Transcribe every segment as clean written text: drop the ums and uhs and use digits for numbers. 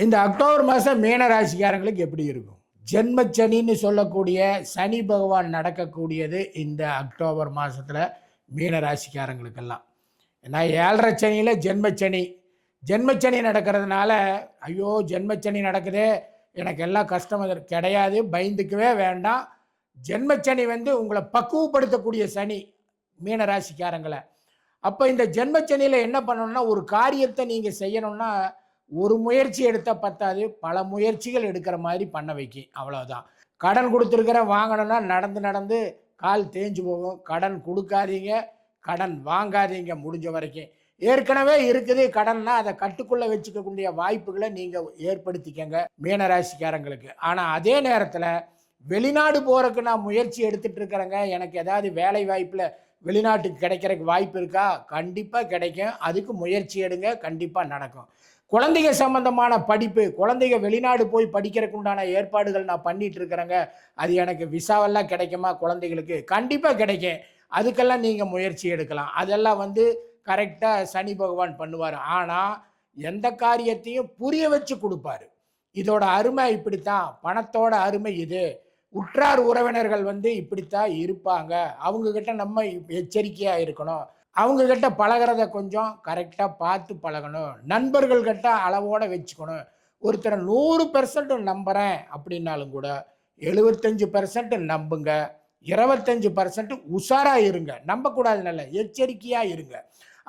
இந்த அக்டோபர் மாதம் மீன ராசிக்காரங்களுக்கு எப்படி இருக்கும்? ஜென்மச்சனின்னு சொல்லக்கூடிய சனி பகவான் நடக்கக்கூடியது இந்த அக்டோபர் மாதத்தில் மீன ராசிக்காரங்களுக்கெல்லாம். ஏன்னா 7.5 சனியில் ஜென்மச்சனி. ஜென்மச்சனி நடக்கிறதுனால, ஐயோ ஜென்மச்சனி நடக்குதே, எனக்கு எல்லாம் கஷ்டம் கிடையாது, பயந்துக்கவே வேண்டாம். ஜென்மச்சனி உங்களை பக்குவப்படுத்தக்கூடிய சனி மீன ராசிக்காரங்களை. அப்போ இந்த ஜென்மச்சனியில் என்ன பண்ணணும்னா, ஒரு காரியத்தை நீங்கள் செய்யணும்னா ஒரு முயற்சி எடுத்தால் பத்தாது, பல முயற்சிகள் எடுக்கிற மாதிரி பண்ண வைக்கி, அவ்வளோதான். கடன் கொடுத்துருக்கிற வாங்கணும்னா நடந்து நடந்து கால் தேஞ்சு போகும். கடன் கொடுக்காதீங்க, கடன் வாங்காதீங்க முடிஞ்ச வரைக்கும். ஏற்கனவே இருக்குது கடன்னா அதை கட்டுக்குள்ளே வச்சுக்கக்கூடிய வாய்ப்புகளை நீங்கள் ஏற்படுத்திக்கங்க மீனராசிக்காரங்களுக்கு. ஆனால் அதே நேரத்தில் வெளிநாடு போகிறதுக்கு நான் முயற்சி எடுத்துகிட்டு இருக்கிறேங்க, எனக்கு ஏதாவது வேலை வாய்ப்பில் வெளிநாட்டுக்கு கிடைக்கிறதுக்கு வாய்ப்பு இருக்கா? கண்டிப்பாக கிடைக்கும். அதுக்கு முயற்சி எடுங்க, கண்டிப்பாக நடக்கும். குழந்தைங்க சம்பந்தமான படிப்பு, குழந்தைங்க வெளிநாடு போய் படிக்கிறதுக்கு உண்டான ஏற்பாடுகள் நான் பண்ணிட்டு இருக்கிறேங்க, அது எனக்கு விசாவெல்லாம் கிடைக்குமா குழந்தைகளுக்கு? கண்டிப்பாக கிடைக்கும். அதுக்கெல்லாம் நீங்கள் முயற்சி எடுக்கலாம். அதெல்லாம் கரெக்டாக சனி பகவான் பண்ணுவார். ஆனால் எந்த காரியத்தையும் புரிய வச்சு கொடுப்பாரு. இதோட அருமை இப்படித்தான், பணத்தோட அருமை இது, உற்றார் உறவினர்கள் இப்படித்தான் இருப்பாங்க, அவங்கக்கிட்ட நம்ம எச்சரிக்கையாக இருக்கணும், அவங்கக்கிட்ட பழகிறத கொஞ்சம் கரெக்டாக பார்த்து பழகணும், நண்பர்கள்கிட்ட அளவோடு வச்சுக்கணும். ஒருத்தரை 100% நம்புகிறேன் அப்படின்னாலும் கூட 75% நம்புங்க, 25% உஷாராக இருங்க. நம்பக்கூடாது, நல்ல எச்சரிக்கையாக இருங்க.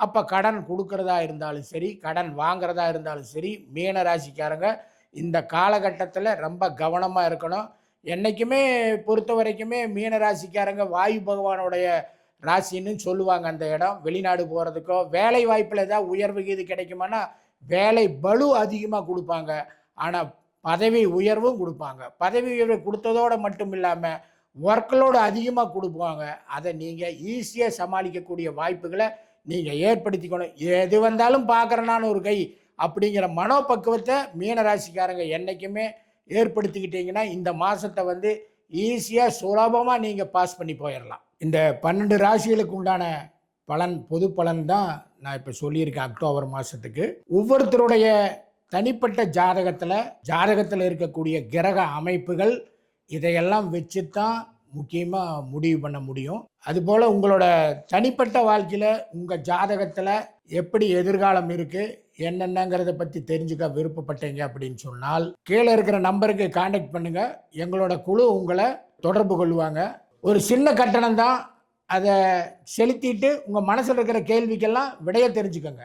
அப்போ கடன் கொடுக்கறதா இருந்தாலும் சரி, கடன் வாங்கிறதா இருந்தாலும் சரி, மீன ராசிக்காரங்க இந்த காலகட்டத்தில் ரொம்ப கவனமாக இருக்கணும். என்றைக்குமே பொறுத்த வரைக்குமே மீன ராசிக்காரங்க வாயு பகவானுடைய ராசின்னு சொல்லுவாங்க. அந்த இடம் வெளிநாடு போகிறதுக்கோ வேலை வாய்ப்பில் ஏதாவது உயர்வு இது கிடைக்குமானா வேலை பளு அதிகமாக கொடுப்பாங்க, ஆனால் பதவி உயர்வும் கொடுப்பாங்க. பதவி உயர்வு கொடுத்ததோடு மட்டும் இல்லாமல் ஒர்க்லோடு அதிகமாக கொடுப்பாங்க. அதை நீங்கள் ஈஸியாக சமாளிக்கக்கூடிய வாய்ப்புகளை நீங்கள் ஏற்படுத்திக்கணும். எது வந்தாலும் பார்க்குறேனான்னு ஒரு கை அப்படிங்கிற மனோபக்குவத்தை மீனராசிக்காரங்க என்றைக்குமே ஏற்படுத்திக்கிட்டீங்கன்னா இந்த மாதத்தை ஈஸியாக சுலபமாக நீங்கள் பாஸ் பண்ணி போயிடலாம். இந்த 12 ராசிகளுக்கு உண்டான பலன், பொது பலன் தான் நான் இப்போ சொல்லியிருக்கேன். அக்டோபர் மாதத்துக்கு ஒவ்வொருத்தருடைய தனிப்பட்ட ஜாதகத்தில் இருக்கக்கூடிய கிரக அமைப்புகள் இதையெல்லாம் வச்சு தான் முக்கியமாக முடிவு பண்ண முடியும். அதுபோல் உங்களோட தனிப்பட்ட வாழ்க்கையில் உங்கள் ஜாதகத்தில் எப்படி எதிர்காலம் இருக்குது என்னென்னங்கிறத பற்றி தெரிஞ்சுக்க விருப்பப்பட்டீங்க அப்படின்னு சொன்னால் கீழே இருக்கிற நம்பருக்கு கான்டாக்ட் பண்ணுங்கள். எங்களோட குழு உங்களை தொடர்பு கொள்வாங்க. ஒரு சின்ன கட்டணம் தான், அதை செலுத்திட்டு உங்கள் மனசில் இருக்கிற கேள்விக்கெல்லாம் விடைய தெரிஞ்சுக்கோங்க.